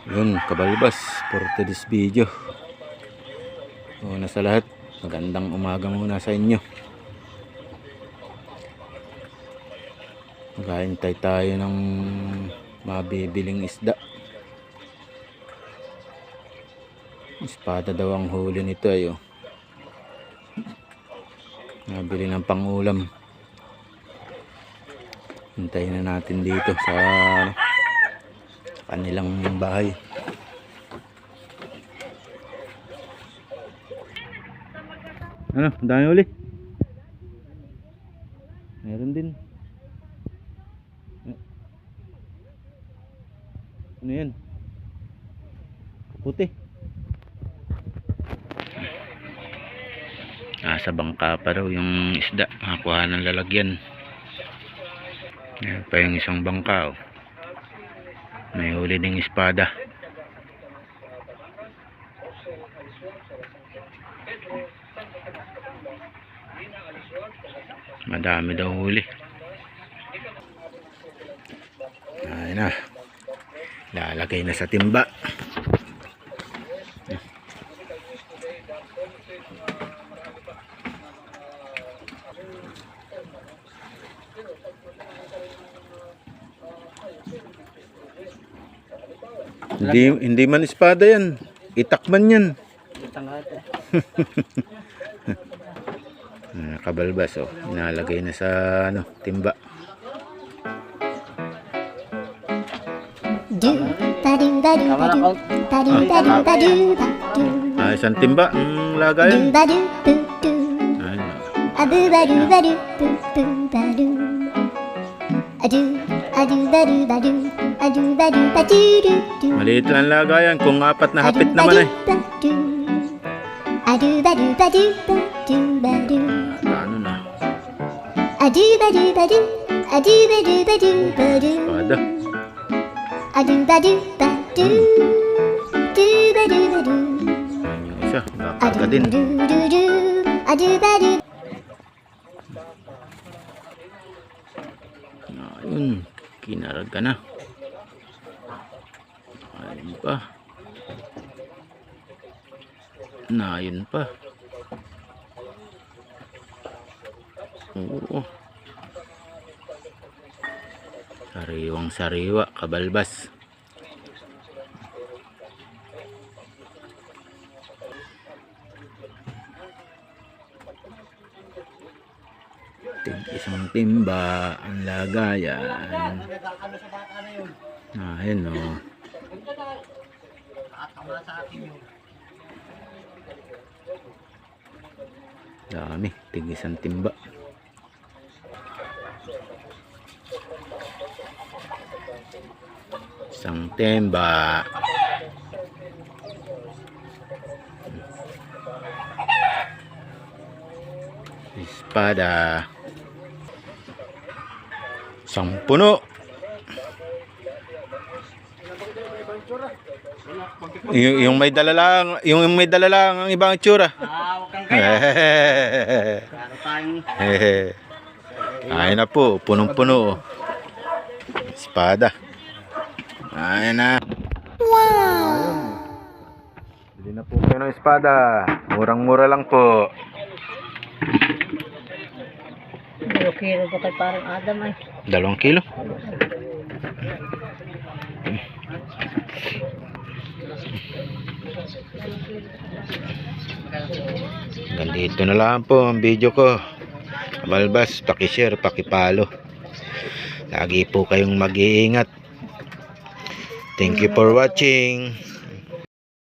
Yun, kabalbas for today's video. Una sa lahat, magandang umaga muna sa inyo. Maghahintay tayo ng mabibiling isda. Espada daw ang huli nito ay nabili ng pangulam. Hintayin na natin dito sa kanilang bahay. Ano, dami uli. Meron din. Ano yan? Puti. Sa bangka pa raw yung isda. Makakuha ng lalagyan. Yan pa yung isang bangka. May huli ding espada. Madami daw huli. Ayun na. Lalagay na sa timba. Hindi man espada yan. Itakman yan. Kabalbas inalagay na sa timba. Isang timba ang lagayan. Maliit lang lagayan kung apat na hapit naman eh. Ano na? Espada. Ayan yung isa, baka din. Ayun, kinarga na. Ayun pa. Ayun pa. Oo. Sariwang sariwa, kabalbas. Isang timba ang lagayan. Ayun dami, isang timba. Isang timba. Espada. Isang puno. Yung may dala lang, ang ibang itsura. Ayun na po, punong-puno. Espada. Ayun na. Wow! Bili na po kayo ng espada. Murang-mura lang po. 2 kilo ba kay parang Adam ay? 2 kilo. Ganito na lang po ang video ko. Kabalbas, paki-share, paki-follow. Lagi po kayong mag-iingat. Thank you for watching.